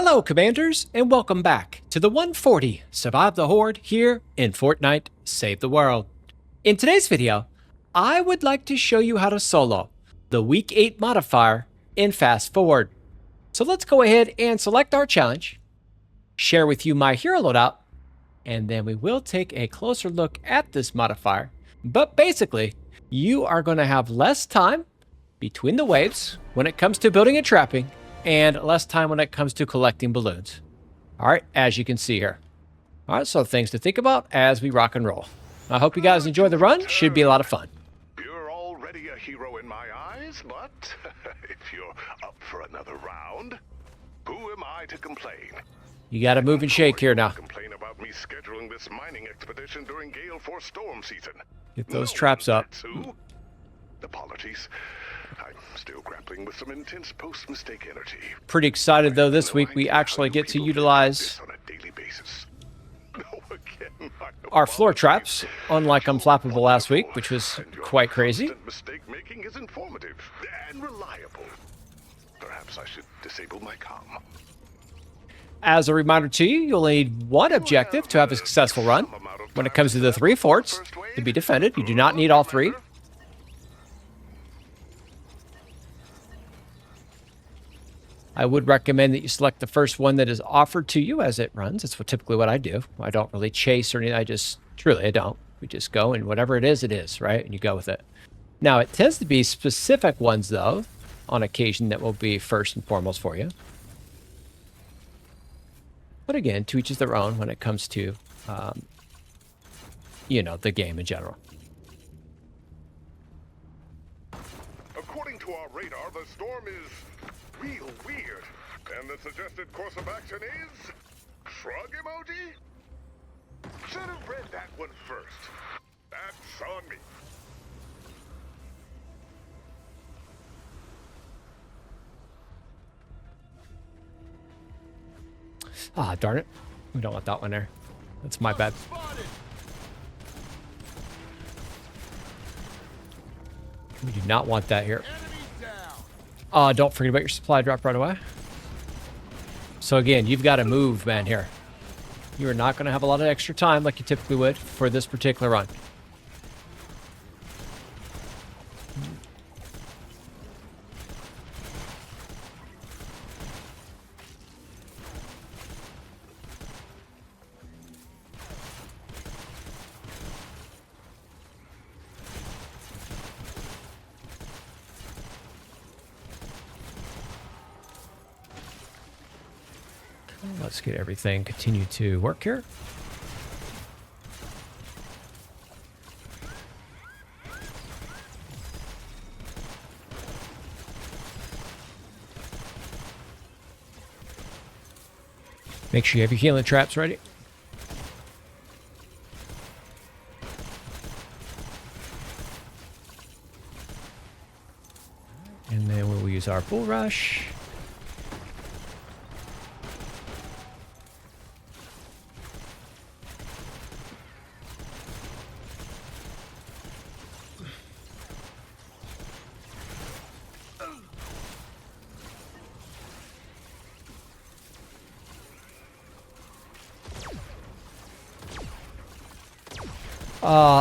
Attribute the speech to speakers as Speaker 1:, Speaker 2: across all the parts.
Speaker 1: Hello, Commanders, and welcome back to the 140 Survive the Horde here in Fortnite Save the World. In today's video, I would like to show you how to solo the Week 8 modifier in Fast Forward. So let's go ahead and select our challenge, share with you my hero loadout, and then we will take a closer look at this modifier. But basically, you are going to have less time between the waves when it comes to building and trapping, and less time when it comes to collecting balloons. All right, as you can see here. All right, so things to think about as we rock and roll. I hope you guys enjoy the run. Should be a lot of fun.
Speaker 2: You're already a hero in my eyes, but if you're up for another round, who am I to complain?
Speaker 1: You got to move and shake here now.
Speaker 2: Complain about me scheduling this mining expedition during Gale Force storm season.
Speaker 1: Get those traps up.
Speaker 2: Apologies. I'm still grappling with some intense post-mistake energy.
Speaker 1: Pretty excited though this week we actually get to utilize our floor traps, unlike Unflappable last week, which was quite crazy.
Speaker 2: Mistake making is informative and reliable. Perhaps I should disable my comm.
Speaker 1: As a reminder to you, you'll need one objective to have a successful run. When it comes to the 3 forts to be defended, you do not need all 3. I would recommend that you select the first one that is offered to you as it runs. That's typically what I do. I don't really chase or anything. I don't. We just go, and whatever it is, right? And you go with it. Now, it tends to be specific ones, though, on occasion that will be first and foremost for you. But again, to each is their own when it comes to, the game in general.
Speaker 2: According to our radar, the storm is real weird. And the suggested course of action is shrug emoji? Should have read that one first. That's on me.
Speaker 1: Ah, darn it. We don't want that one there. That's my bad. We do not want that here. Don't forget about your supply drop right away. So again, you've got to move, man, here. You are not going to have a lot of extra time like you typically would for this particular run. Let's get everything continue to work here. Make sure you have your healing traps ready. And then we'll use our bull rush.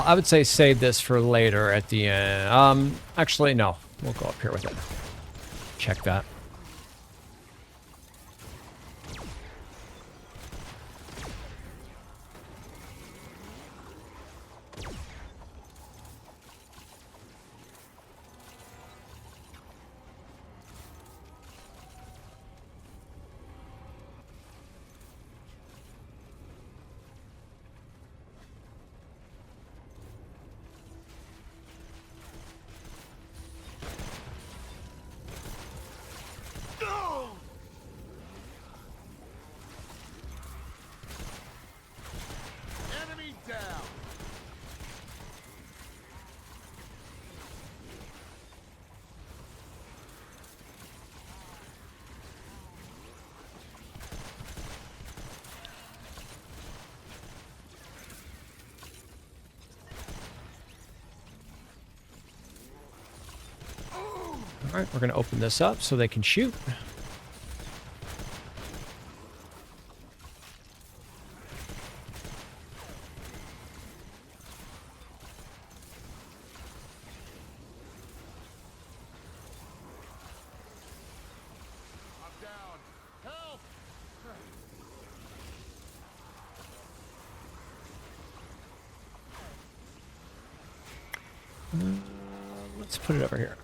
Speaker 1: I would say save this for later at the end. Actually, no. We'll go up here with it. Check that. All right, we're going to open this up so they can shoot. Let's put it over here.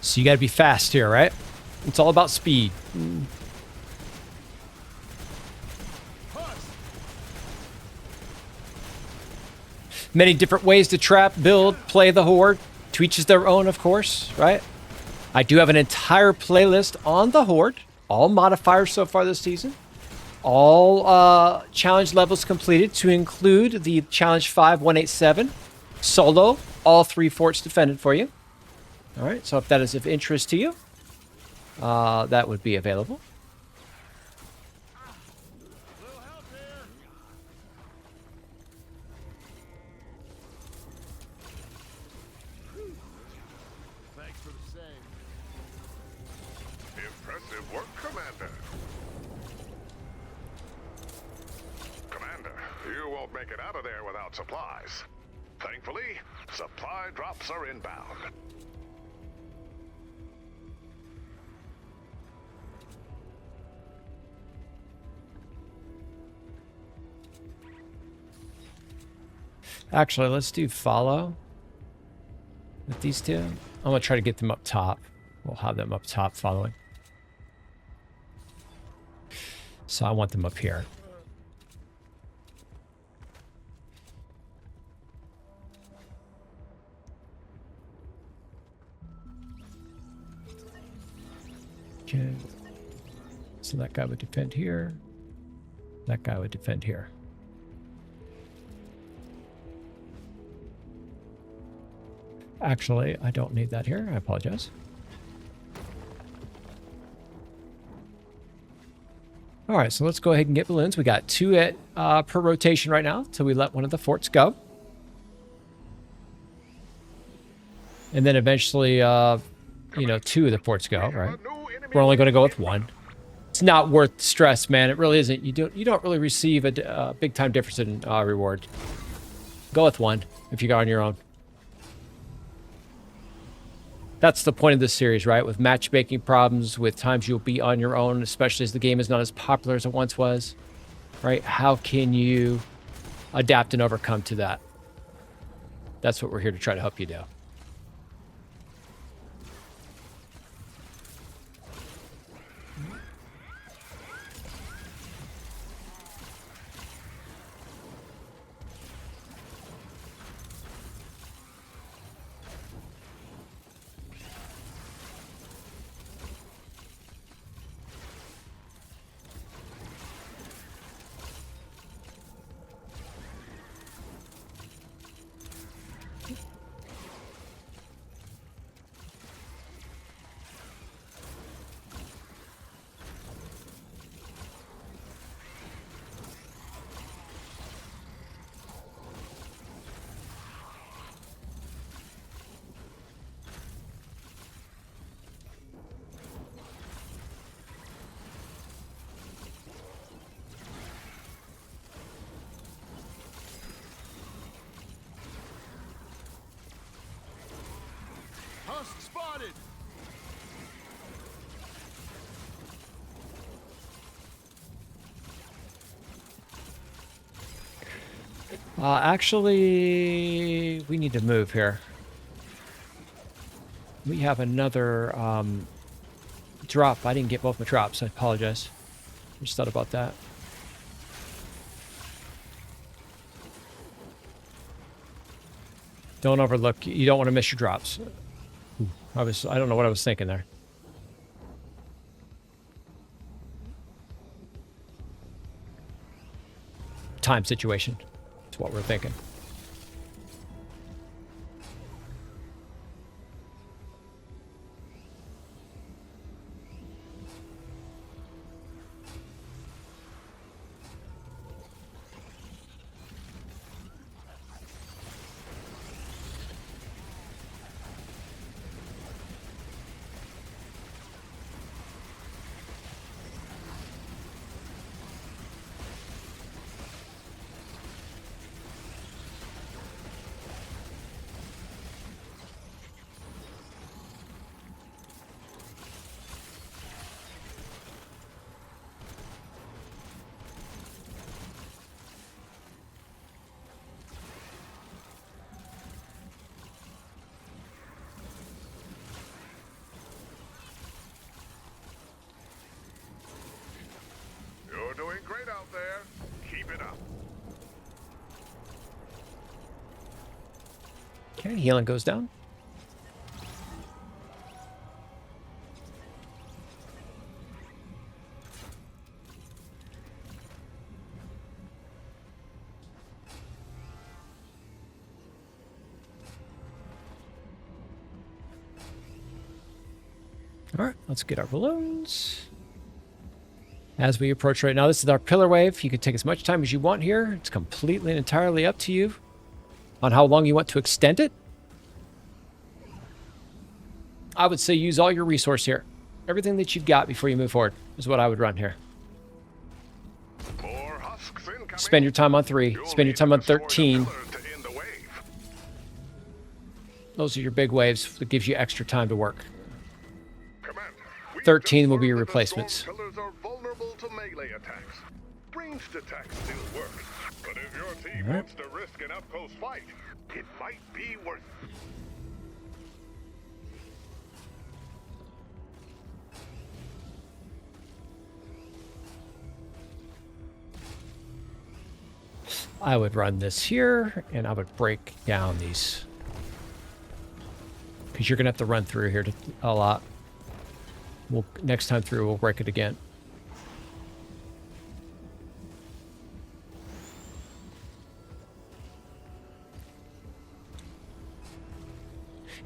Speaker 1: So you got to be fast here, right? It's all about speed. Many different ways to trap, build, play the Horde. To each is their own, of course, right? I do have an entire playlist on the Horde. All modifiers so far this season. All challenge levels completed to include the Challenge 5187 solo. All 3 forts defended for you. All right, so if that is of interest to you, that would be available.
Speaker 2: Thanks for the save. Impressive work, Commander. Commander, you won't make it out of there without supplies. Thankfully, supply drops are inbound.
Speaker 1: Actually, let's do follow with these two. I'm going to try to get them up top. We'll have them up top following. So I want them up here. Okay. So that guy would defend here. That guy would defend here. Actually, I don't need that here. I apologize. All right, so let's go ahead and get balloons. We got 2 at per rotation right now till we let one of the forts go. And then eventually, you know, 2 of the forts go, right? We're only going to go with 1. It's not worth stress, man. It really isn't. You don't really receive a big time difference in reward. Go with 1 if you go on your own. That's the point of this series, right? With matchmaking problems, with times you'll be on your own, especially as the game is not as popular as it once was, right? How can you adapt and overcome to that? That's what we're here to try to help you do.
Speaker 2: Husk spotted.
Speaker 1: Actually, we need to move here. We have another drop. I didn't get both my drops. I apologize. I just thought about that. Don't overlook. You don't want to miss your drops. I don't know what I was thinking there. Time situation. That's what we're thinking.
Speaker 2: Keep it up.
Speaker 1: Okay, healing goes down. All right, let's get our balloons. As we approach right now, this is our pillar wave. You can take as much time as you want here. It's completely and entirely up to you on how long you want to extend it. I would say use all your resource here. Everything that you've got before you move forward is what I would run here.
Speaker 2: More husks incoming.
Speaker 1: Spend your time on 3. Spend your time on 13. Those are your big waves that gives you extra time to work. 13 will be your replacements.
Speaker 2: Pillars are vulnerable to melee attacks. Ranged attacks still work. But if your team wants to risk an up-close fight, it might be worth it.
Speaker 1: I would run this here, and I would break down these. Because you're going to have to run through here a lot. Next time through, we'll break it again.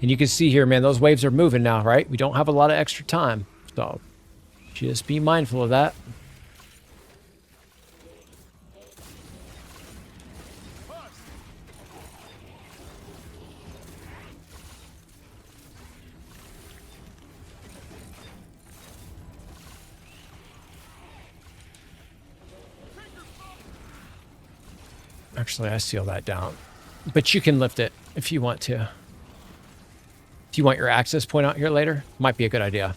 Speaker 1: And you can see here, man, those waves are moving now, right? We don't have a lot of extra time. So just be mindful of that. Actually, I seal that down. But you can lift it if you want to. If you want your access point out here later, might be a good idea.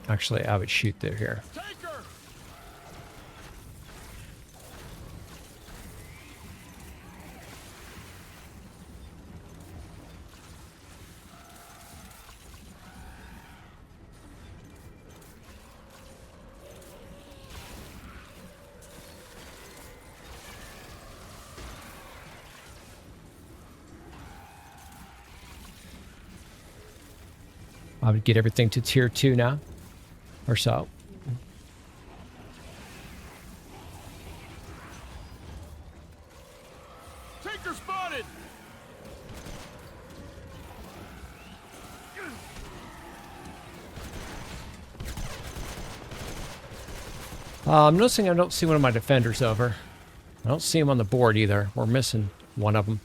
Speaker 1: Actually, I would shoot through here. I would get everything to tier 2 now. Or so.
Speaker 3: Taker spotted.
Speaker 1: I'm noticing I don't see one of my defenders over. I don't see him on the board either. We're missing one of them.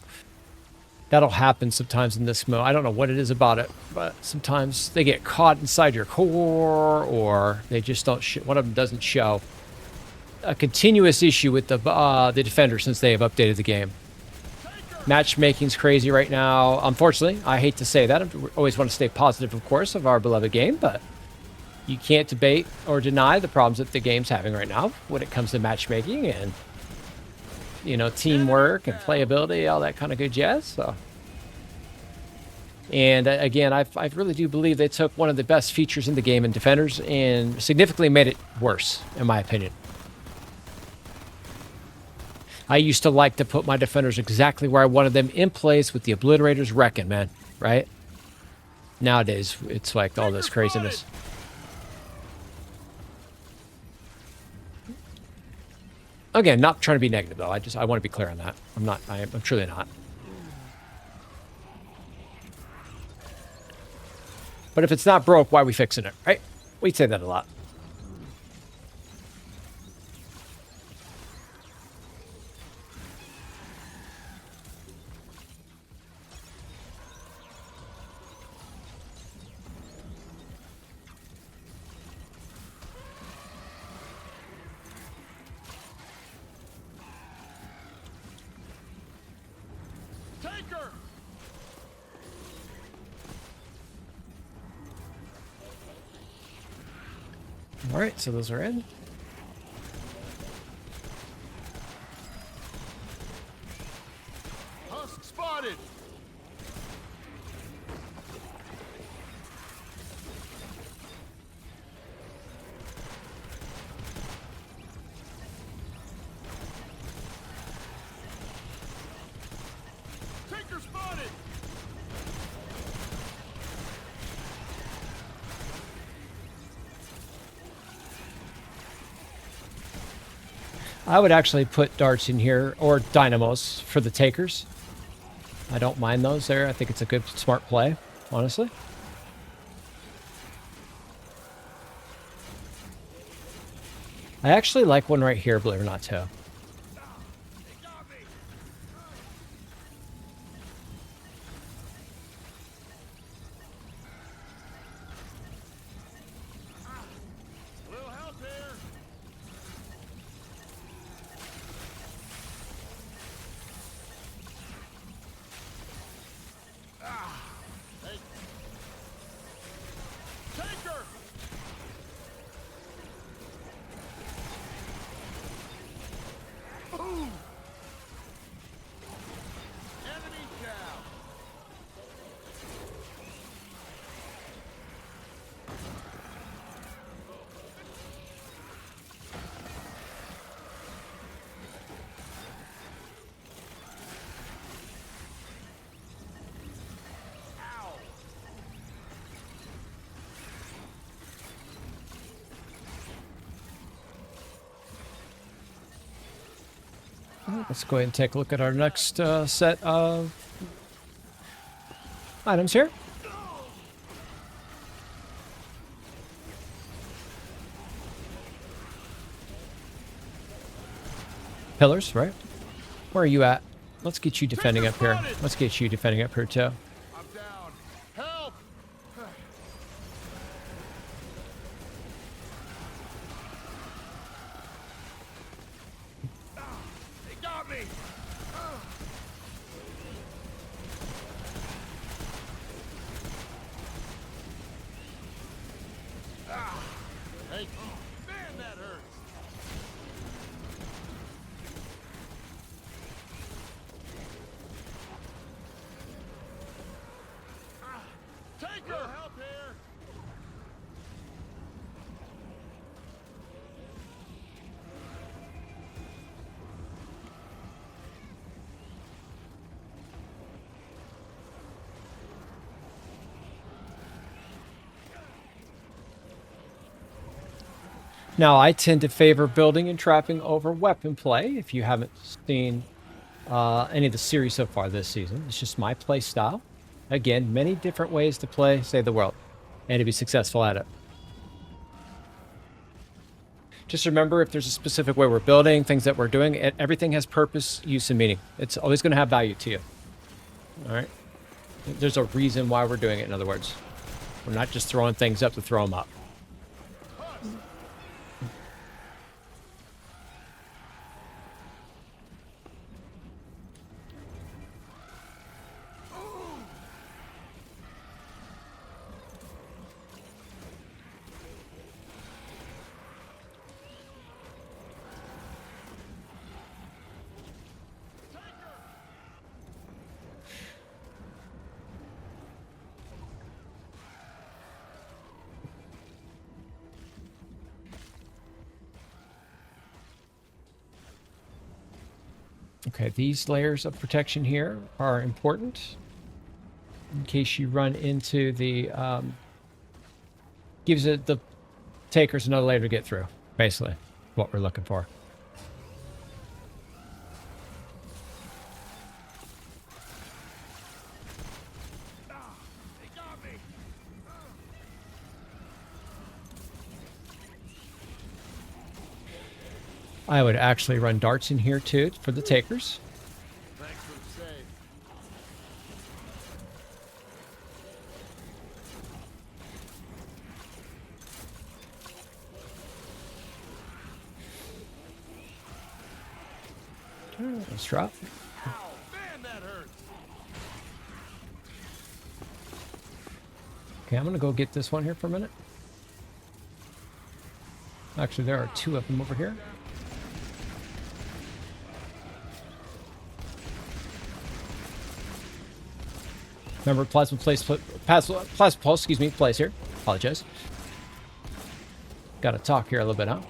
Speaker 1: That'll happen sometimes in this mode. I don't know what it is about it, but sometimes they get caught inside your core, or they just don't. One of them doesn't show. A continuous issue with the defender since they have updated the game. Matchmaking's crazy right now. Unfortunately, I hate to say that. I always want to stay positive, of course, of our beloved game, but you can't debate or deny the problems that the game's having right now when it comes to matchmaking and, you know, teamwork and playability, all that kind of good jazz. So, and again, I really do believe they took one of the best features in the game in defenders and significantly made it worse, in my opinion. I used to like to put my defenders exactly where I wanted them in place with the obliterators wrecking, man, right? Nowadays, it's like all this craziness. Again, not trying to be negative, though. I want to be clear on that. I'm truly not. But if it's not broke, why are we fixing it, right? We say that a lot. All right, so those are in.
Speaker 3: Husk spotted. Taker spotted.
Speaker 1: I would actually put darts in here, or dynamos for the takers. I don't mind those there. I think it's a good, smart play, honestly. I actually like one right here, believe it or not, too.
Speaker 3: Little help here. Hey. Taker. Boom. Enemy down. Ow.
Speaker 1: Let's go ahead and take a look at our next set of items here. Pillars, right? Where are you at? Let's get you defending up here. Let's get you defending up here, too.
Speaker 3: I'm down. Help. They got me. Hey, man, that hurts. Taker, help here.
Speaker 1: Now, I tend to favor building and trapping over weapon play. If you haven't seen any of the series so far this season, it's just my play style. Again, many different ways to play Save the World and to be successful at it. Just remember, if there's a specific way we're building, things that we're doing, everything has purpose, use, and meaning. It's always going to have value to you. All right? There's a reason why we're doing it, in other words. We're not just throwing things up to throw them up. Okay, these layers of protection here are important in case you run into the gives it the takers another layer to get through, basically what we're looking for.
Speaker 3: They got me.
Speaker 1: I would actually run darts in here too for the takers.
Speaker 3: Thanks for the save.
Speaker 1: Let's drop.
Speaker 3: Ow, man, that hurts.
Speaker 1: Okay, I'm gonna go get this one here for a minute. Actually, there are two of them over here. Remember, plasma pulse, excuse me, plays here. Apologize. Got to talk here a little bit, huh?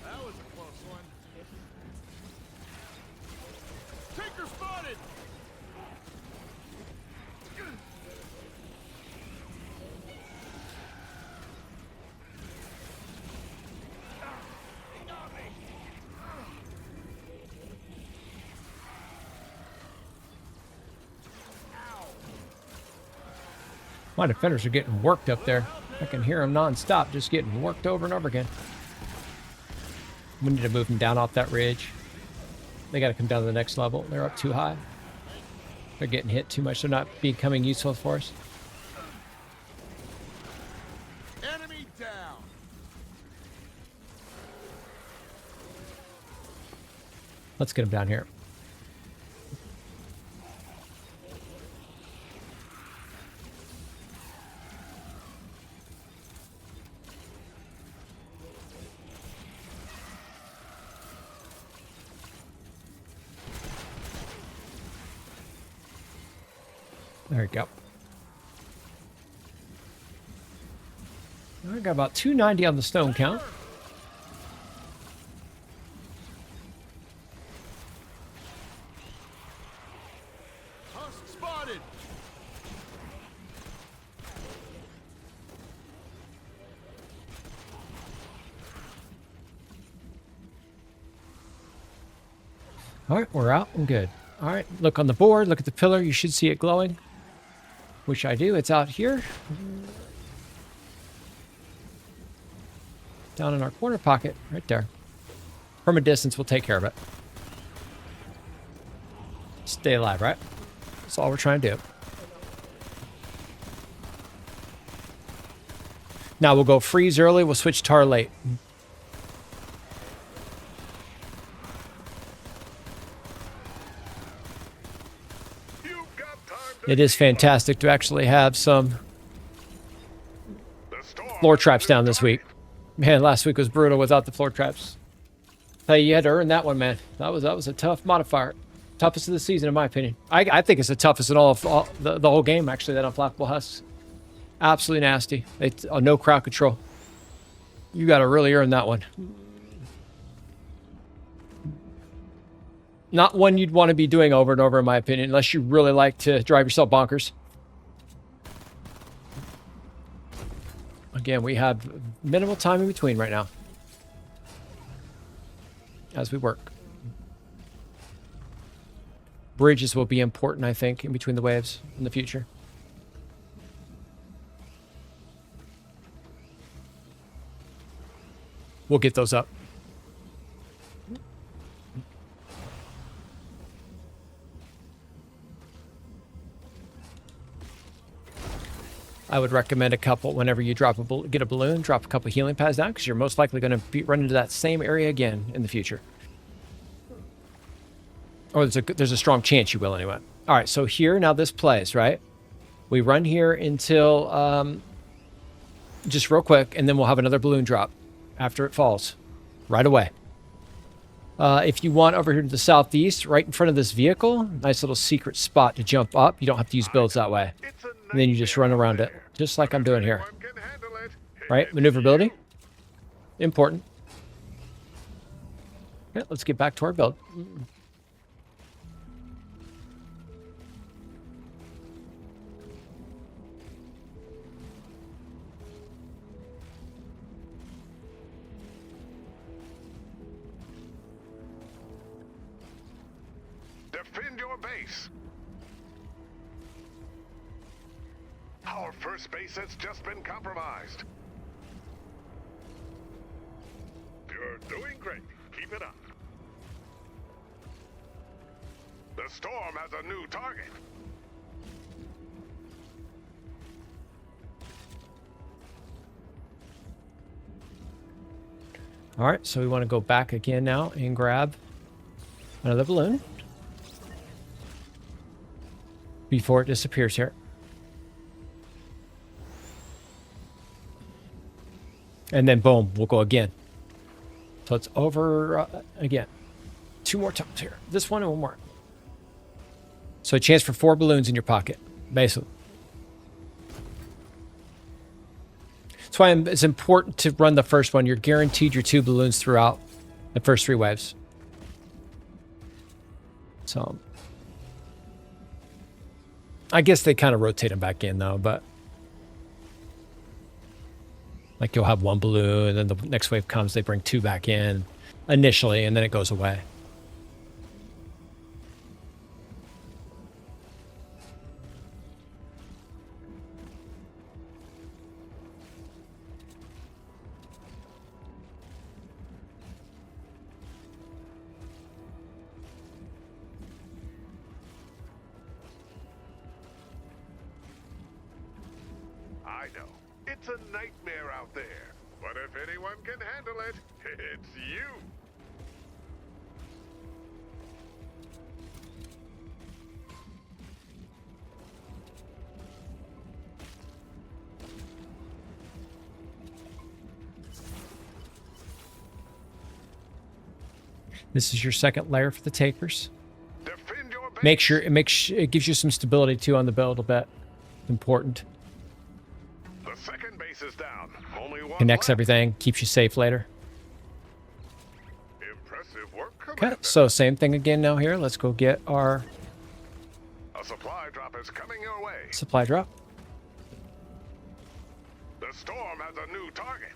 Speaker 3: That was a close one. Taker spotted! He got me!
Speaker 1: My defenders are getting worked up there. I can hear them non-stop, just getting worked over and over again. We need to move them down off that ridge. They got to come down to the next level. They're up too high. They're getting hit too much. They're not becoming useful for us.
Speaker 3: Enemy down!
Speaker 1: Let's get them down here. There we go. I got about 290 on the stone count.
Speaker 3: Husk spotted!
Speaker 1: All right, we're out and good. All right, look on the board, look at the pillar. You should see it glowing, which I do. It's out here. Down in our corner pocket, right there. From a distance, we'll take care of it. Stay alive, right? That's all we're trying to do. Now we'll go freeze early, we'll switch tar late.
Speaker 2: You've got time to
Speaker 1: It is fantastic to actually have some
Speaker 2: the storm
Speaker 1: floor traps down this week. Man, last week was brutal without the floor traps. Hey, you had to earn that one, man. That was a tough modifier. Toughest of the season, in my opinion. I think it's the toughest in all the whole game, actually, that unflappable husks. Absolutely nasty. It's no crowd control. You got to really earn that one. Not one you'd want to be doing over and over, in my opinion, unless you really like to drive yourself bonkers. Again, we have minimal time in between right now as we work. Bridges will be important, I think, in between the waves in the future. We'll get those up. I would recommend a couple whenever you get a balloon, drop a couple healing pads down, because you're most likely going to run into that same area again in the future. Or there's a strong chance you will anyway. All right, so here now this plays, right? We run here until just real quick, and then we'll have another balloon drop after it falls right away. If you want over here to the southeast, right in front of this vehicle, nice little secret spot to jump up. You don't have to use builds that way. And then you just run around it, just like I'm doing here. Right? Maneuverability. Important. Okay, let's get back to our build.
Speaker 2: Defend your base. Our first base has just been compromised. You're doing great. Keep it up. The storm has a new target.
Speaker 1: All right, so we want to go back again now and grab another balloon before it disappears here. And then boom, we'll go again. So it's over again. 2 more times here. This one and one more. So a chance for 4 balloons in your pocket, basically. That's why it's important to run the first one. You're guaranteed your 2 balloons throughout the first 3 waves. So I guess they kind of rotate them back in though, but like you'll have 1 balloon and then the next wave comes, they bring 2 back in initially and then it goes away.
Speaker 2: I know. It's a nightmare out there. But if anyone can handle it, it's you.
Speaker 1: This is your second layer for the takers.
Speaker 2: Defend your base.
Speaker 1: Make sure it gives you some stability too on the build a bit. Important.
Speaker 2: The second base is down. Only one
Speaker 1: Connects
Speaker 2: left.
Speaker 1: everything, keeps you safe later.
Speaker 2: Impressive work,
Speaker 1: Okay,
Speaker 2: Commander.
Speaker 1: so same thing again now here. Let's go get our
Speaker 2: A supply drop is coming your way.
Speaker 1: supply drop.
Speaker 2: The storm has a new target.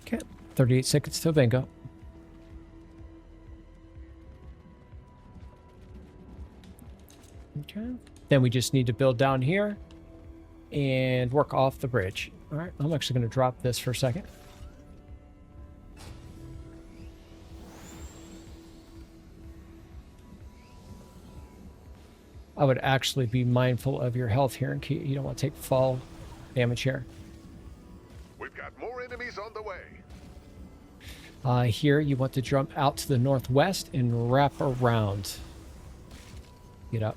Speaker 1: Okay, 38 seconds till bingo. Okay, then we just need to build down here and work off the bridge. All right, I'm actually going to drop this for a second. I would actually be mindful of your health here in case you don't want to take fall damage here.
Speaker 2: We've got more enemies on the way.
Speaker 1: Here you want to jump out to the northwest and wrap around. Get up.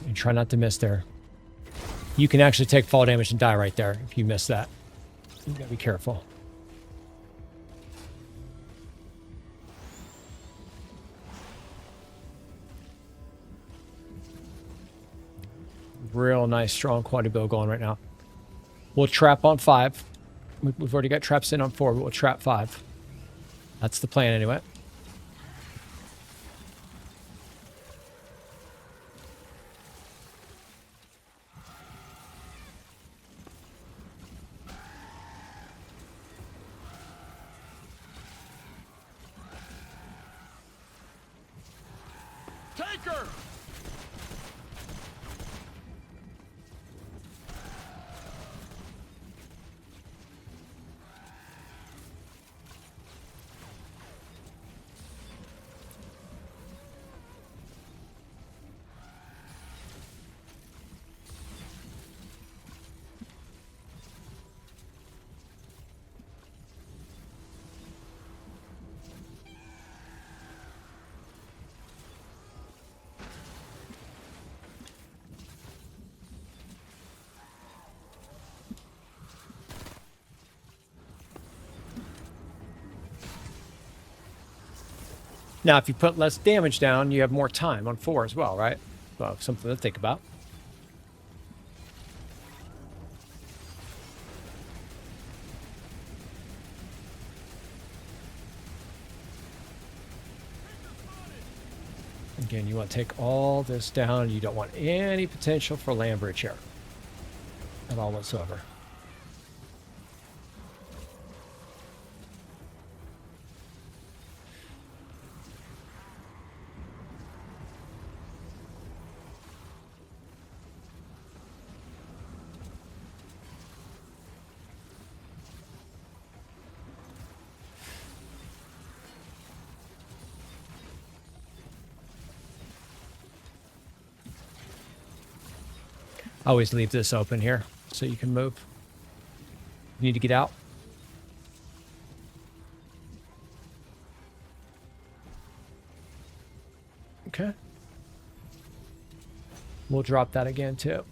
Speaker 1: And try not to miss there. You can actually take fall damage and die right there if you miss that. You gotta be careful. Real nice, strong quality build going right now. We'll trap on 5. We've already got traps in on 4, but we'll trap 5. That's the plan anyway.
Speaker 3: Take her!
Speaker 1: Now, if you put less damage down, you have more time on 4 as well, right? Well, something to think about. Again, you want to take all this down. You don't want any potential for land bridge here at all whatsoever. I always leave this open here so you can move. You need to get out. Okay. We'll drop that again too.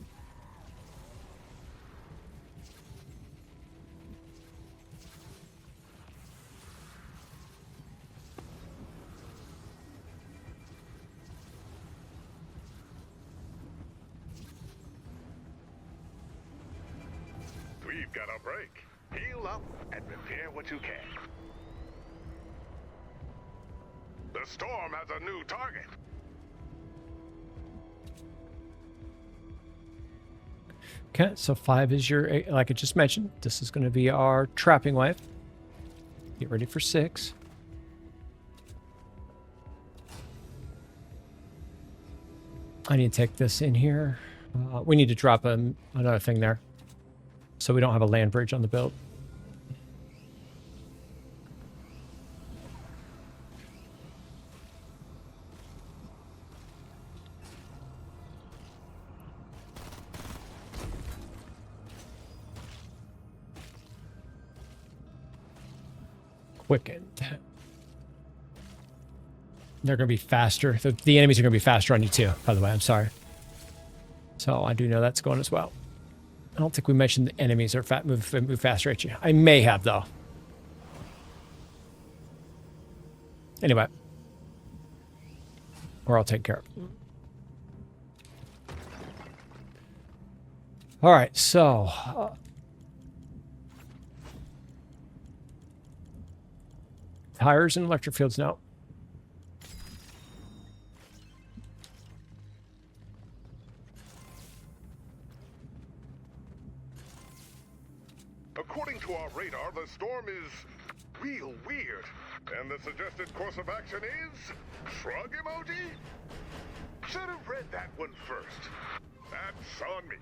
Speaker 2: We've got a break. Heal up and repair what you can. The storm has a new target.
Speaker 1: Okay, so 5 is your, like I just mentioned, this is going to be our trapping wave. Get ready for 6. I need to take this in here. We need to drop another thing there, so we don't have a land bridge on the build. Quickened. They're going to be faster. The enemies are going to be faster on you too, by the way. I'm sorry. So I do know that's going as well. I don't think we mentioned the enemies are move faster at you. I may have, though. Anyway. Or I'll take care of it. All right, so... tires and electric fields now.
Speaker 2: According to our radar, the storm is real weird. And the suggested course of action is shrug emoji? Should have read that one first. That's on me.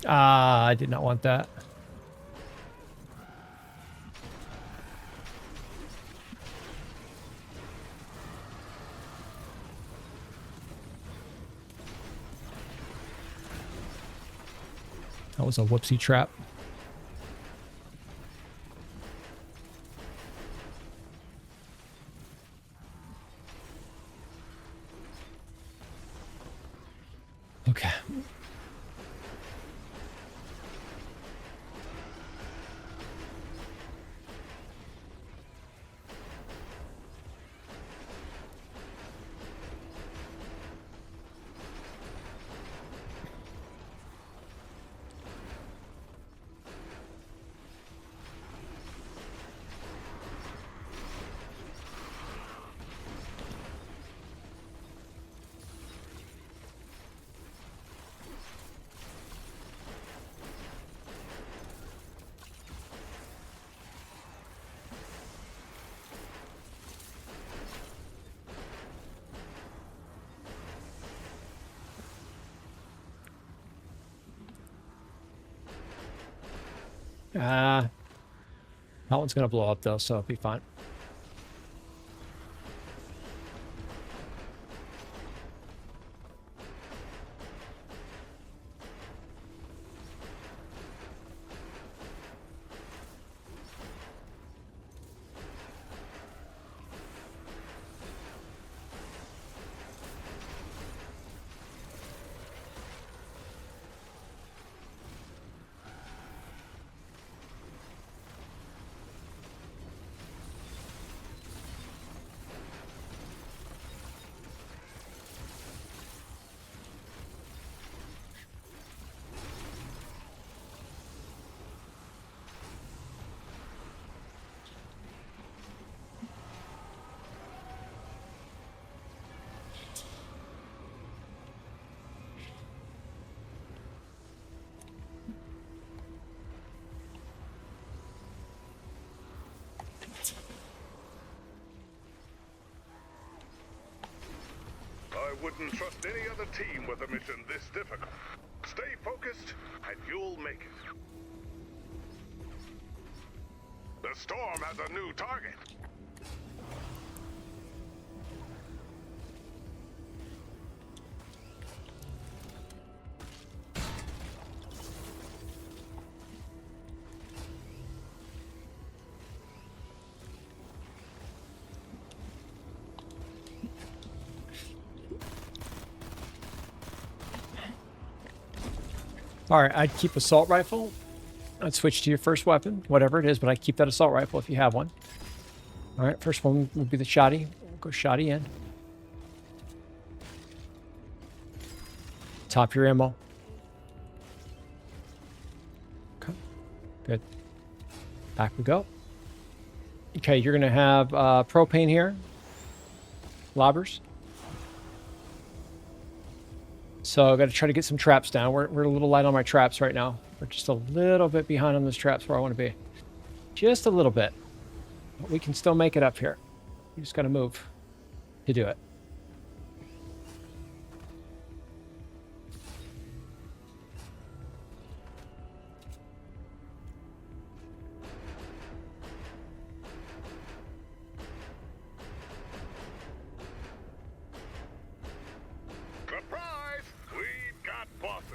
Speaker 1: Ah, I did not want that. That was a whoopsie trap. Okay. That one's going to blow up, though, so it'll be fine.
Speaker 2: wouldn't trust any other team with a mission this difficult. Stay focused, and you'll make it. The storm has a new target.
Speaker 1: All right, I'd keep assault rifle. I'd switch to your first weapon, whatever it is, but I'd keep that assault rifle if you have one. All right, first one would be the shotty. We'll go shotty in. Top your ammo. Okay, good. Back we go. Okay, you're going to have propane here. Lobbers. So I've got to try to get some traps down. We're a little light on my traps right now. We're just a little bit behind on those traps where I want to be. Just a little bit. But we can still make it up here. You just got to move to do it.
Speaker 2: Surprise! We've got bosses.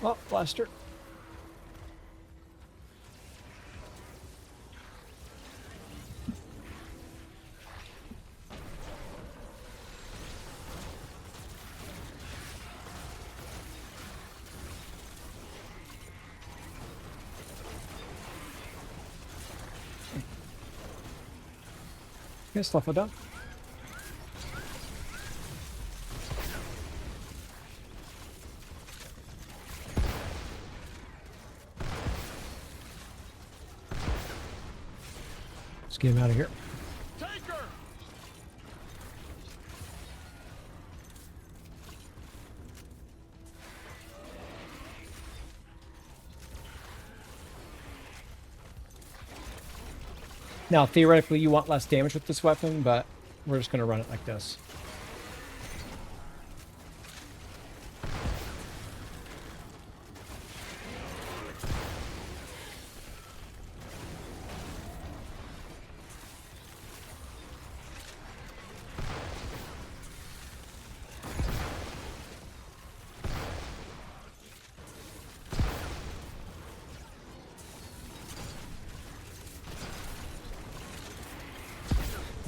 Speaker 1: Oh, blaster. Yes, level down. Let's get him out of here.
Speaker 3: Take her!
Speaker 1: Now, theoretically, you want less damage with this weapon, but we're just going to run it like this.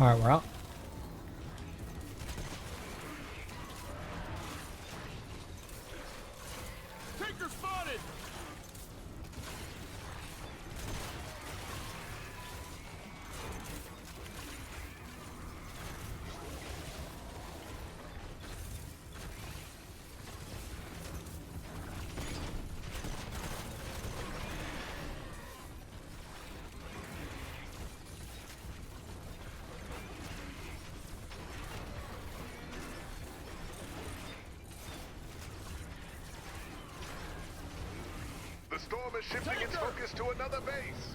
Speaker 1: All right, we're out.
Speaker 3: Taker spotted!
Speaker 2: The storm is shifting its focus to another base.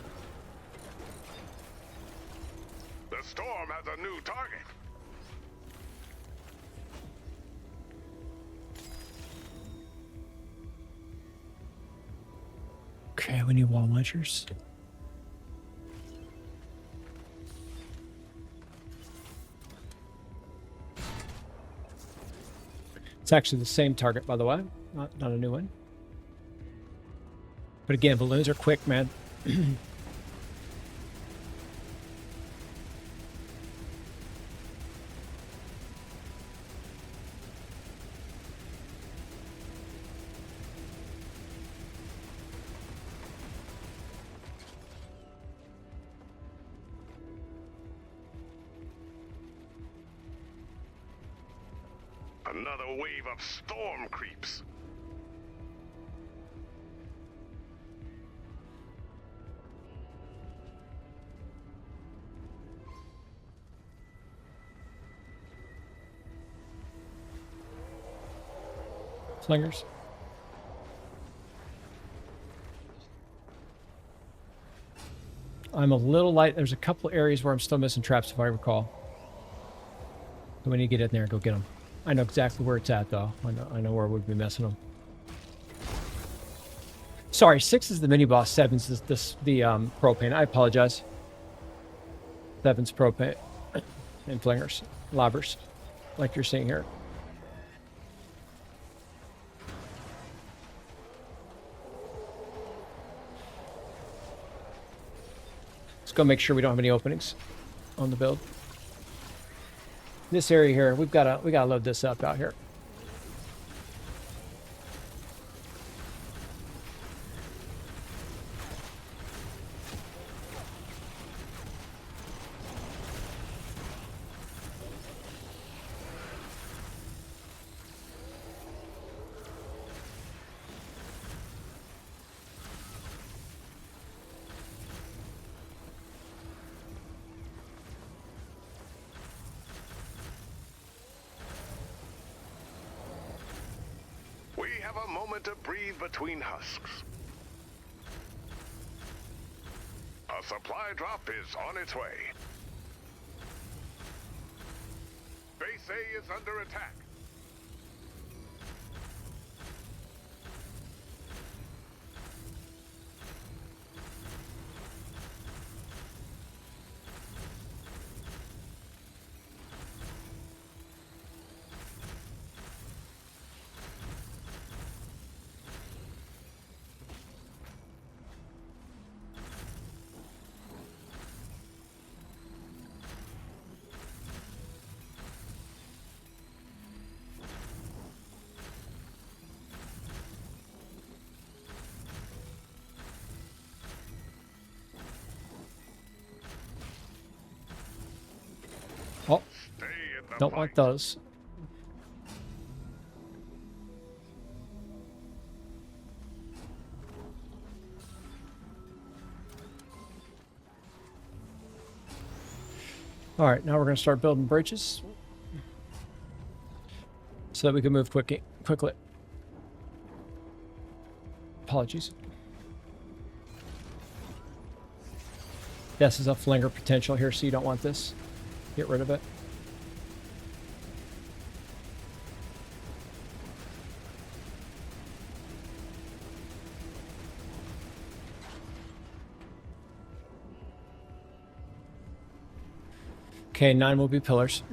Speaker 2: The storm has a new target.
Speaker 1: Okay, we need wall launchers. It's actually the same target, by the way, not a new one. But again, balloons are quick, man.
Speaker 2: Another wave of storm creeps.
Speaker 1: Flingers. I'm a little light. There's a couple areas where I'm still missing traps, if I recall. So we need to get in there and go get them. I know exactly where it's at, though. I know where we'd be messing them. Sorry, 6 is the mini boss. 7's the propane. I apologize. 7's propane and flingers, lobbers, like you're seeing here. Let's go make sure we don't have any openings on the build. This area here, we gotta load this up out here.
Speaker 2: To breathe between husks. A supply drop is on its way. Base A is under attack.
Speaker 1: Oh, don't want those. All right, now we're going to start building bridges so that we can move quickly. Apologies. This is a flinger potential here, so you don't want this. Get rid of it. Okay, 9 will be pillars.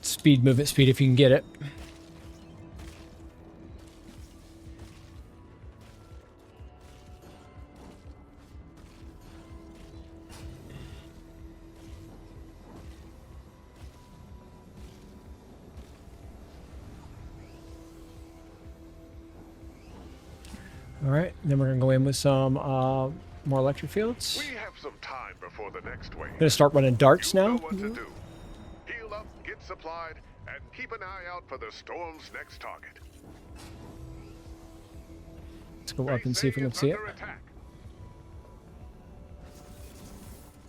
Speaker 1: Speed, movement speed if you can get it. All right, then we're gonna go in with some more electric fields.
Speaker 2: We have some time before the next wave.
Speaker 1: Gonna start running darts
Speaker 2: You
Speaker 1: now.
Speaker 2: know what to do. Heal up, get supplied, and keep an eye out for the storm's next target.
Speaker 1: Let's go up and see if we can
Speaker 2: Base A
Speaker 1: see
Speaker 2: is
Speaker 1: it.
Speaker 2: under attack.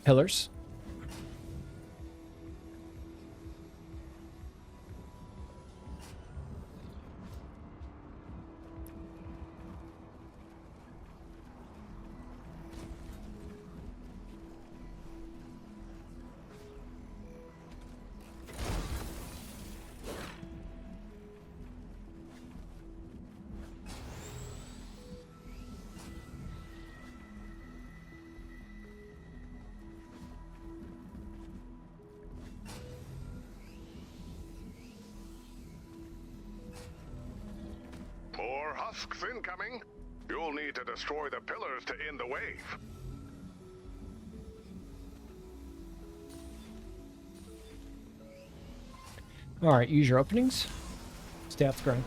Speaker 1: Pillars.
Speaker 2: More husks incoming. You'll need to destroy the pillars to end the wave.
Speaker 1: All right, use your openings. Stay off the ground.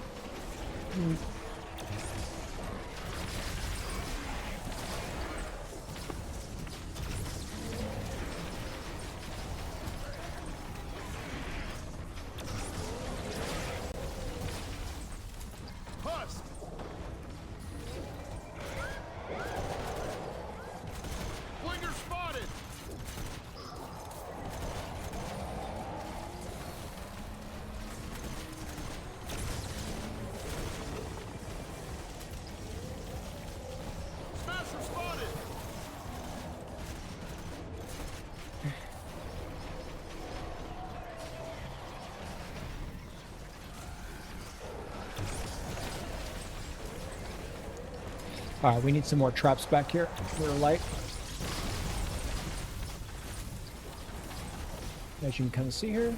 Speaker 1: All right, we need some more traps back here. A little light. As you can kind of see here.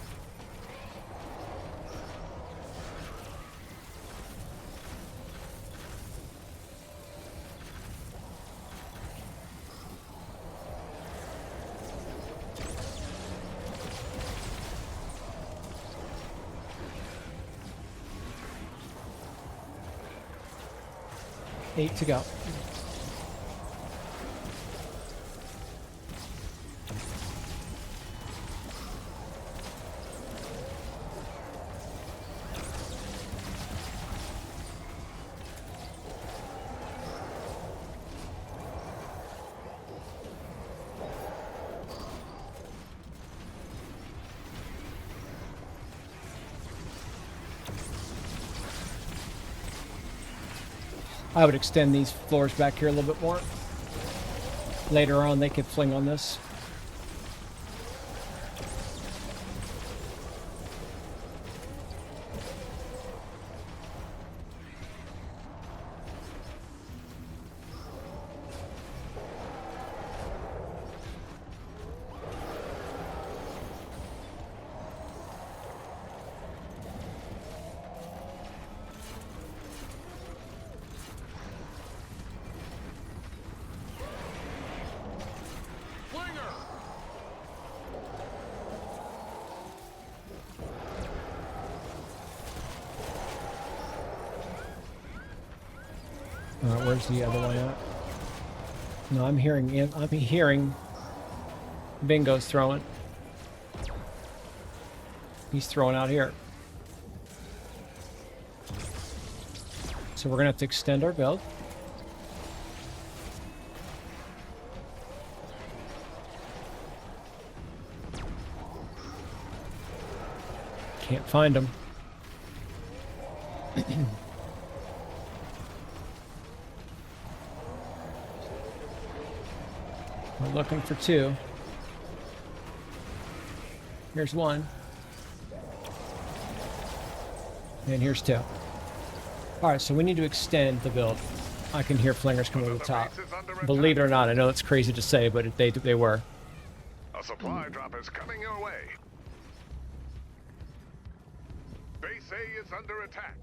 Speaker 1: Eight to go. I would extend these floors back here a little bit more. Later on, they could fling on this. Where's the other one at? No, I'm hearing Bingo's throwing. He's throwing out here. So we're gonna have to extend our build. Can't find him. We're looking for two. Here's one. And here's two. Alright, so we need to extend the build. I can hear flingers coming over the top. Believe it or not, I know it's crazy to say, but they were.
Speaker 2: A supply drop is coming your way. Base A is under attack.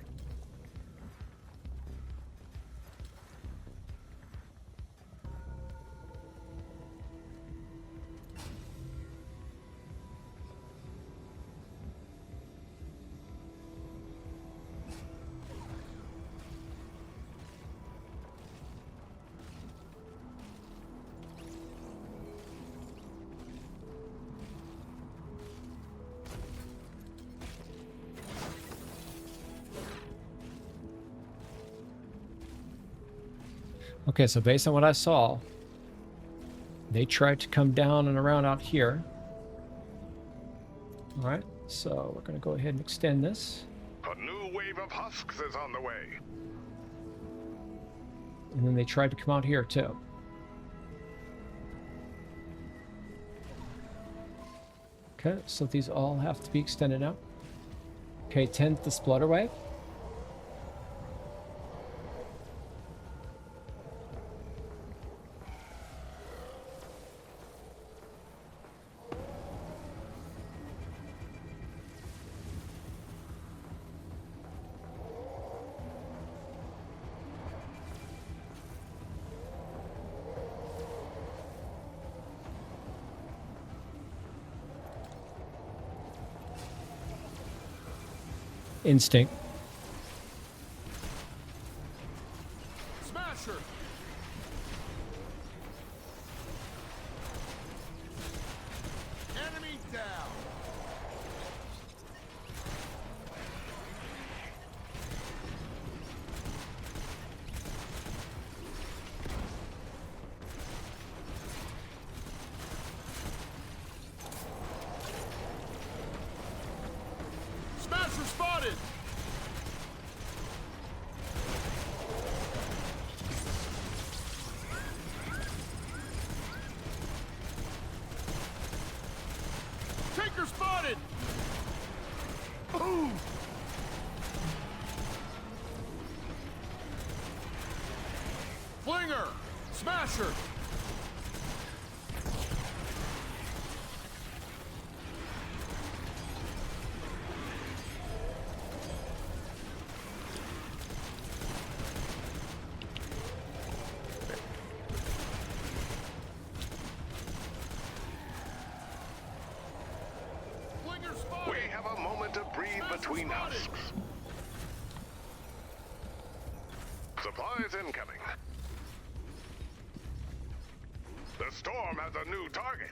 Speaker 1: Okay, so based on what I saw, they tried to come down and around out here. All right, so we're going to go ahead and extend this.
Speaker 2: A new wave of husks is on the way.
Speaker 1: And then they tried to come out here too. Okay, so these all have to be extended out. Okay, 10th the splatter wave. Instinct.
Speaker 3: Smasher. Enemy down. Smasher spotted. Taker spotted. Boom. Slinger! Smasher! Slinger spotted!
Speaker 2: We have a moment to breathe between husks. Supplies incoming. The storm has a new target.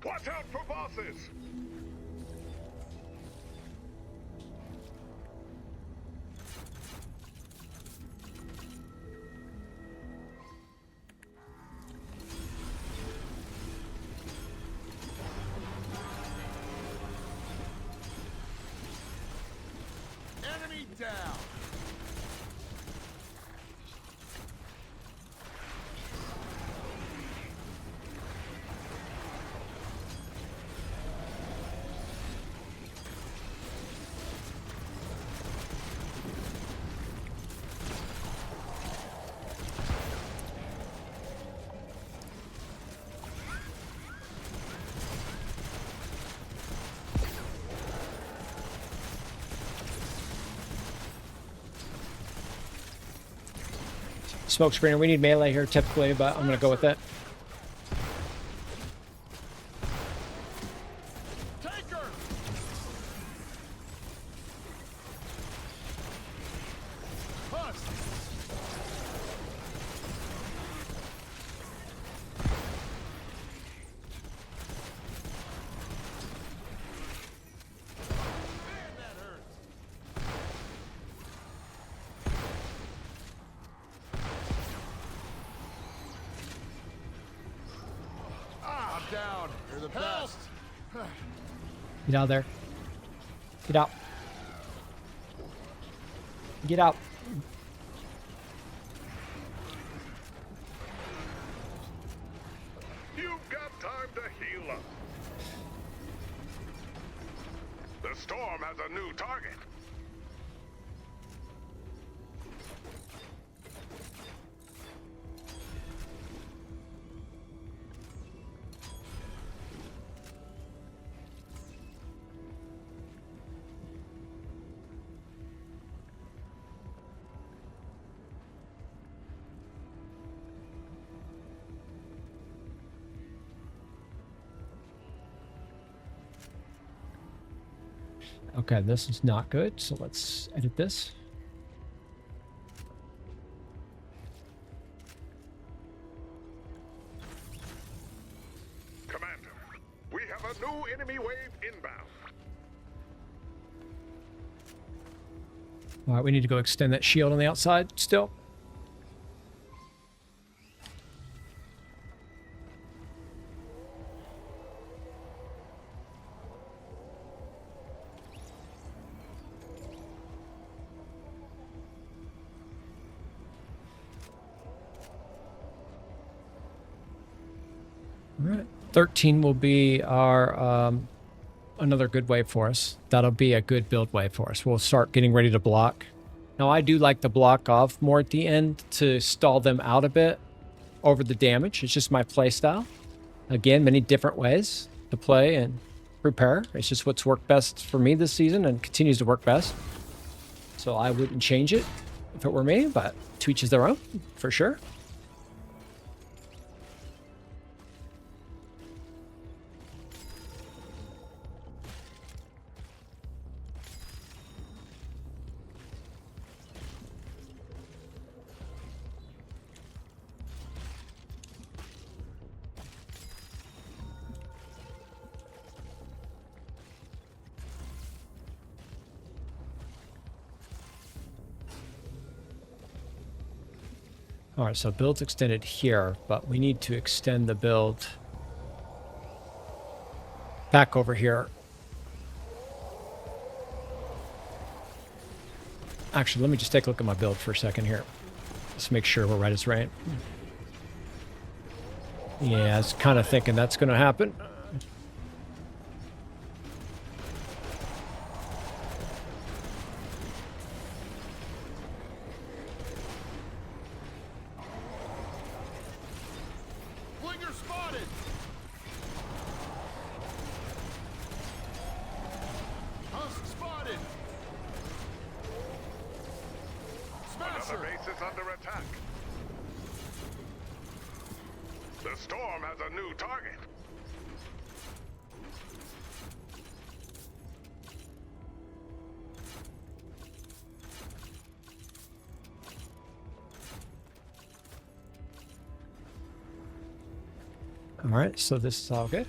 Speaker 2: Watch out for bosses!
Speaker 3: Enemy down!
Speaker 1: Smoke screener. We need melee here typically, but I'm going to go with it.
Speaker 3: Take her! Husk! Man, that hurts! I'm down. You're the best.
Speaker 1: Get out of there. Get out. Get out.
Speaker 2: You've got time to heal up. The storm has a new target.
Speaker 1: Okay, this is not good, so let's edit this.
Speaker 2: Commander, we have a new enemy wave inbound.
Speaker 1: All right, we need to go extend that shield on the outside still. All right, 13 will be our another good wave for us. That'll be a good build wave for us. We'll start getting ready to block. Now, I do like to block off more at the end to stall them out a bit over the damage. It's just my play style. Again, many different ways to play and prepare. It's just what's worked best for me this season and continues to work best. So I wouldn't change it if it were me, but to each is their own, for sure. All right, so build's extended here, but we need to extend the build back over here. Actually, let me just take a look at my build for a second here. Let's make sure we're right as rain. Yeah, I was kind of thinking that's going to happen.
Speaker 3: Flinger spotted. Husk spotted.
Speaker 2: Another
Speaker 3: Smasher.
Speaker 2: base is under attack. The storm has a new target.
Speaker 1: All right, so this is all good.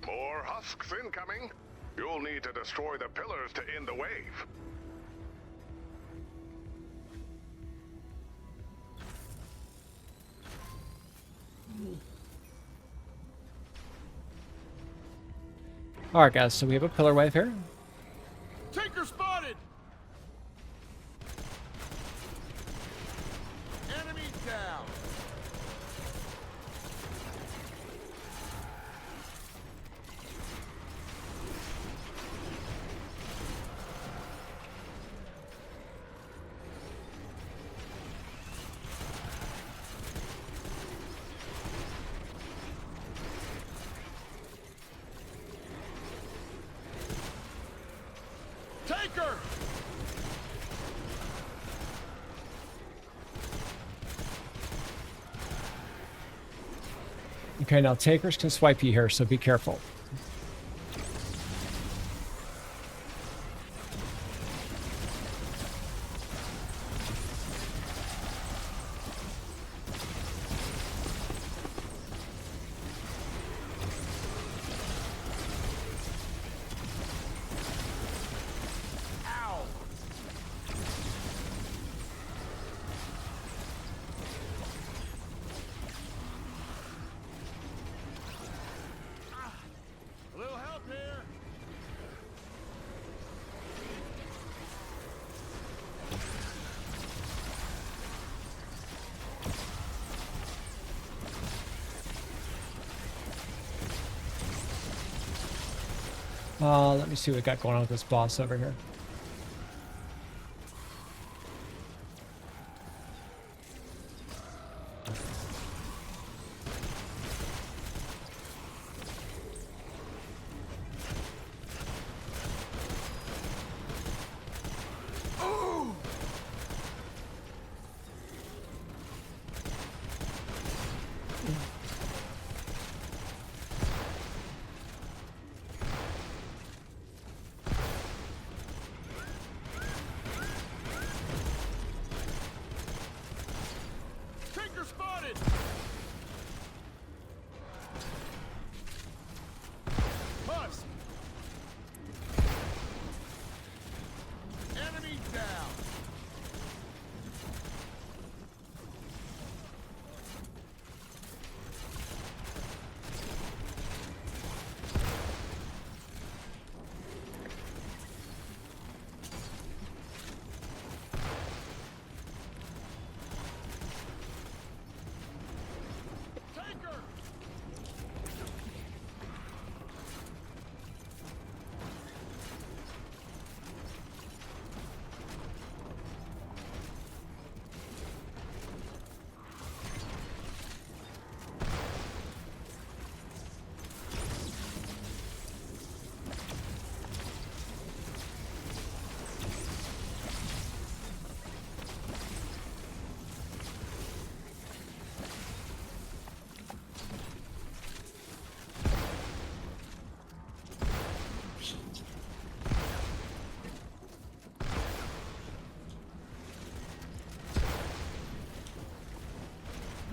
Speaker 2: More husks incoming. You'll need to destroy the pillars to end the wave.
Speaker 1: All right, guys, so we have a pillar wave here.
Speaker 3: Tinker spotted. Enemy down. Taker!
Speaker 1: Okay, now takers can swipe you here, so be careful.
Speaker 3: Ow! A little help here.
Speaker 1: Let me see what we got going on with this boss over here.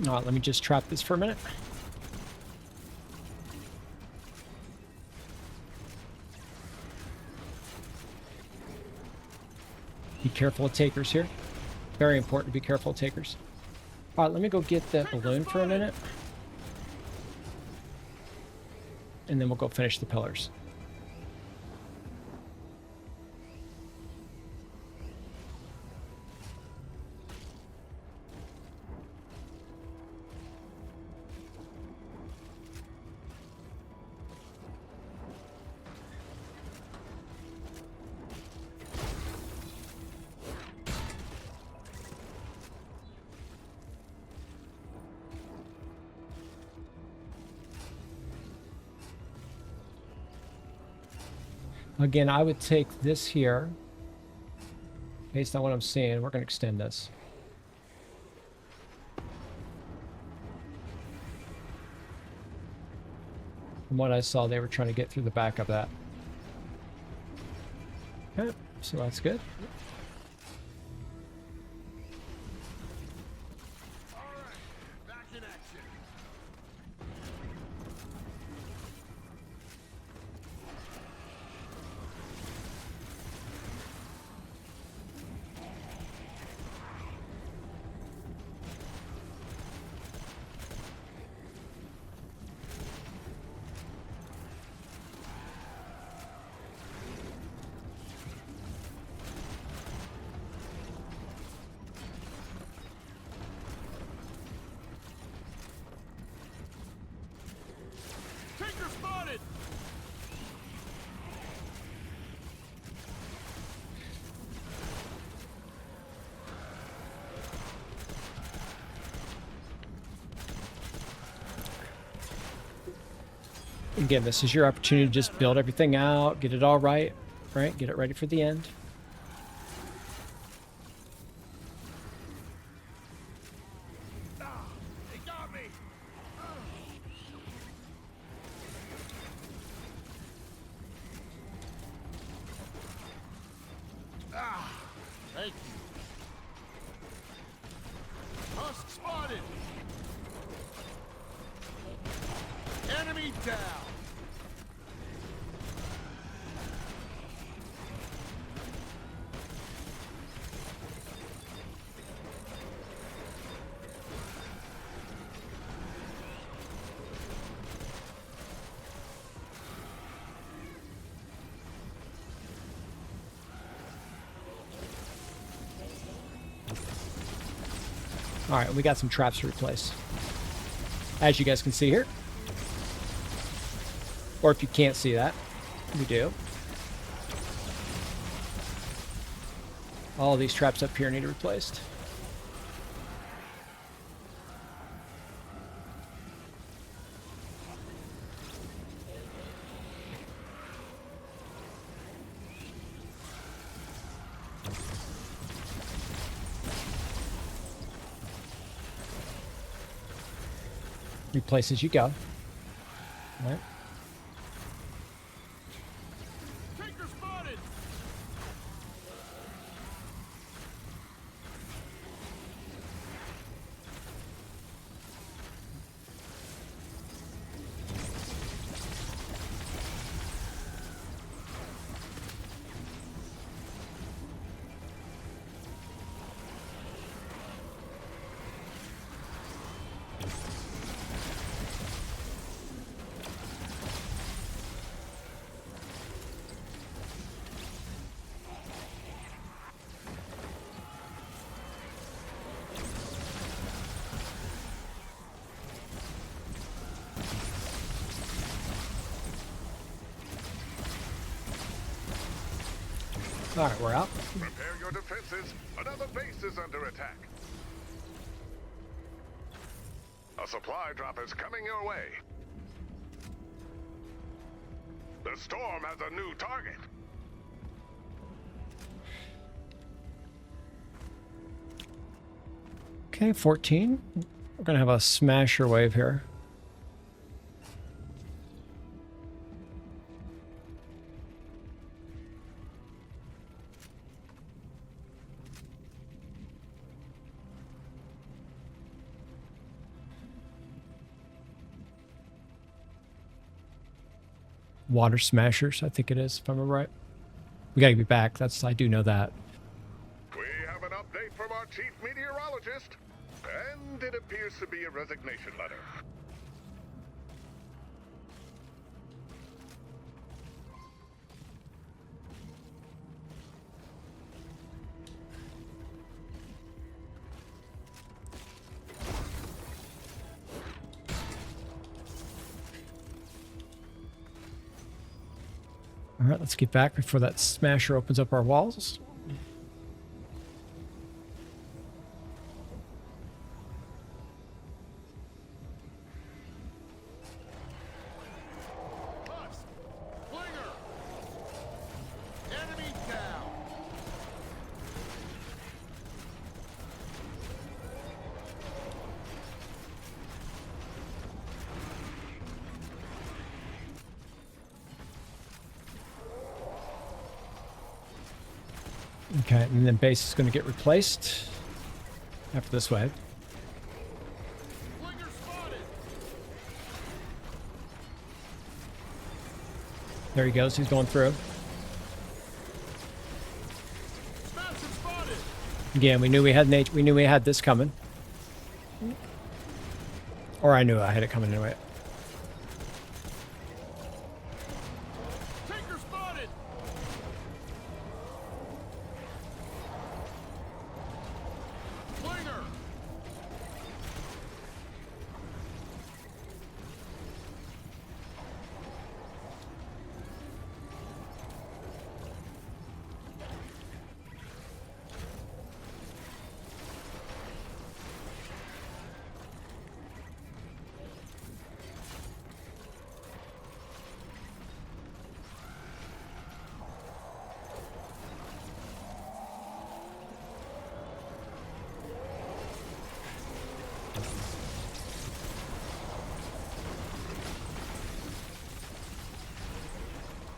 Speaker 1: All right, let me just trap this for a minute. Be careful of takers here. Very important to be careful of takers. All right, let me go get the balloon for a minute. And then we'll go finish the pillars. Again, I would take this here. Based on what I'm seeing, we're going to extend this. From what I saw, they were trying to get through the back of that. Okay, so that's good.
Speaker 3: All right, back in action. Taker spotted!
Speaker 1: Again, this is your opportunity to just build everything out, get it all right, right? Get it ready for the end.
Speaker 3: Ah, they got me! Ah, thank you. Husk spotted! Enemy down!
Speaker 1: All right, we got some traps to replace. As you guys can see here. Or if you can't see that, we do. All of these traps up here need replaced. Replace as you go. All right.
Speaker 3: Taker spotted!
Speaker 1: All right, we're out.
Speaker 2: Prepare your defenses. Another base is under attack. A supply drop is coming your way. The storm has a new target.
Speaker 1: Okay, 14. We're going to have a smasher wave here. water smashers, I think it is, if I remember right. We gotta be back. I do know that.
Speaker 2: We have an update from our chief meteorologist, and it appears to be a resignation letter.
Speaker 1: All right, let's get back before that smasher opens up our walls.
Speaker 3: Husk! Flinger! Enemy down!
Speaker 1: Okay, and then base is going to get replaced after this wave.
Speaker 3: Flinger spotted!
Speaker 1: There he goes. He's going through.
Speaker 3: Smasher spotted!
Speaker 1: Again, we knew we had this coming. Or I knew I had it coming anyway.
Speaker 3: Taker spotted! Flinger!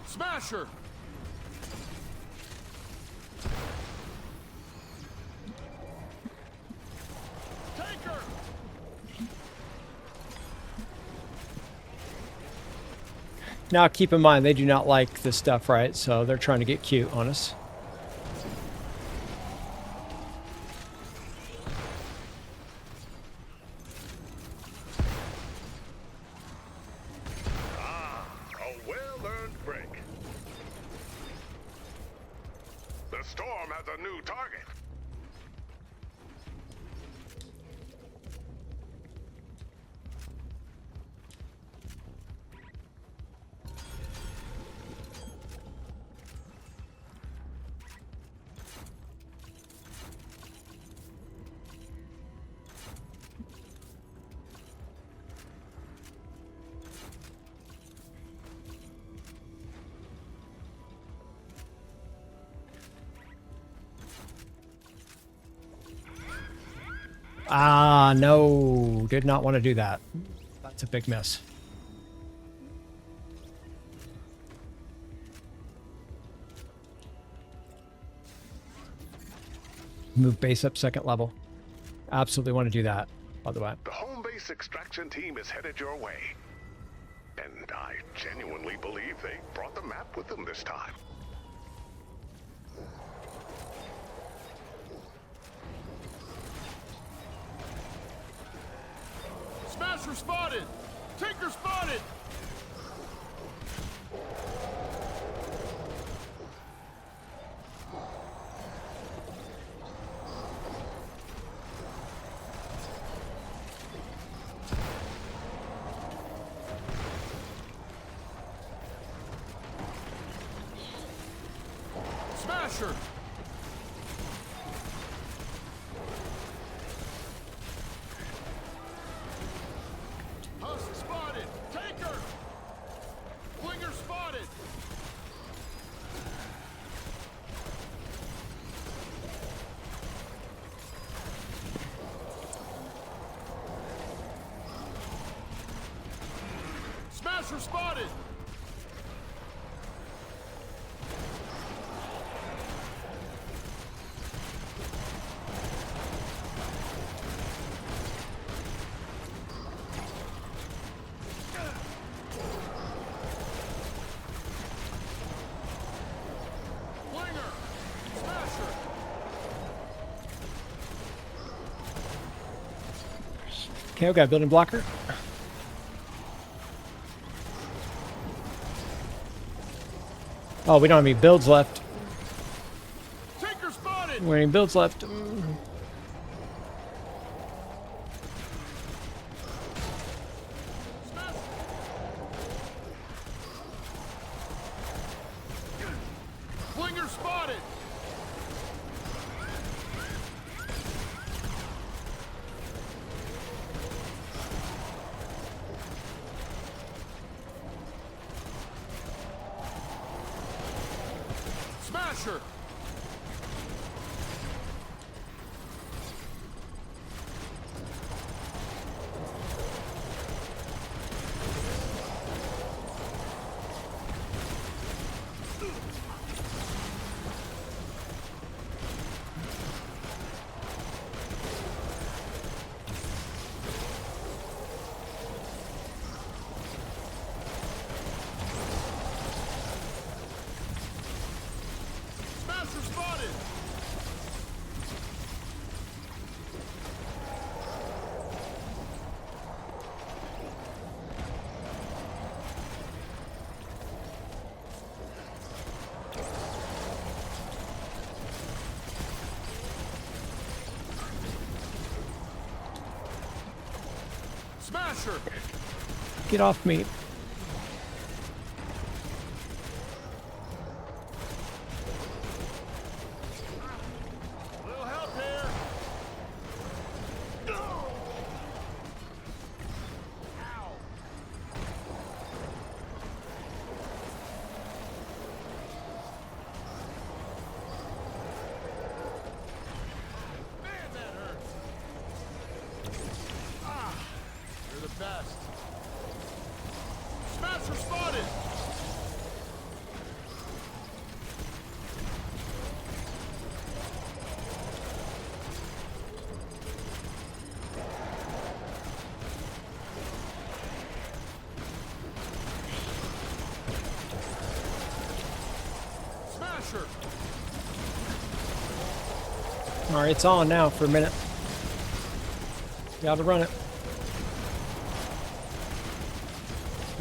Speaker 3: Smasher! Taker!
Speaker 1: Now, keep in mind, they do not like this stuff, right? So they're trying to get cute on us.
Speaker 2: A well-earned break. The storm has a new target.
Speaker 1: Ah, no. Did not want to do that. That's a big mess. Move base up second level. Absolutely want to do that, by the way.
Speaker 2: The home base extraction team is headed your way. And I genuinely believe they brought the map with them this time.
Speaker 3: Smasher spotted! Tinker spotted! Smasher! Husk spotted! Taker! Flinger spotted! Smasher spotted!
Speaker 1: Okay, we got a building blocker. Oh, we don't have any builds left.
Speaker 3: Tinker spotted!
Speaker 1: We don't have any builds left.
Speaker 3: Smash! Flinger spotted! Smasher! Smasher spotted! Smasher!
Speaker 1: Get off me.
Speaker 3: Little help here! Ow! Man, that hurts! Ah! You're the best! Smasher spotted! Smasher!
Speaker 1: All right, it's on now for a minute. Gotta run it.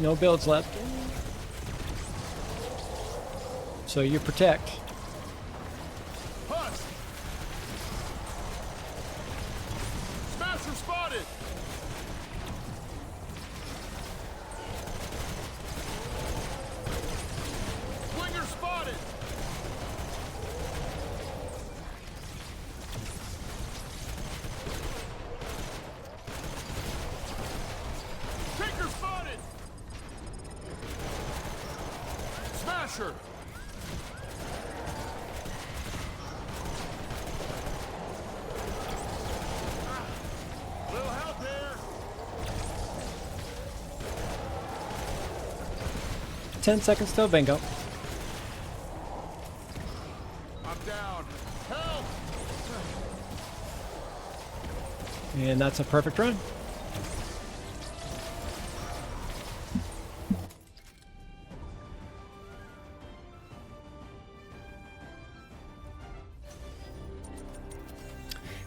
Speaker 1: No builds left. So you protect.
Speaker 3: Husk! Smasher spotted! Flinger spotted! Tinker spotted! Smasher! Little help here!
Speaker 1: 10 seconds till bingo.
Speaker 3: I'm down. Help!
Speaker 1: And that's a perfect run.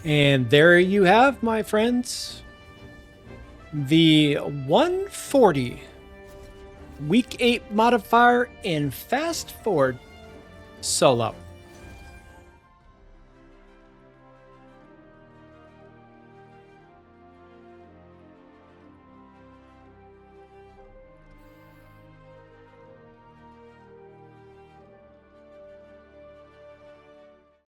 Speaker 1: And there you have, my friends, the 140 Week 8 modifier in Fast Forward Solo.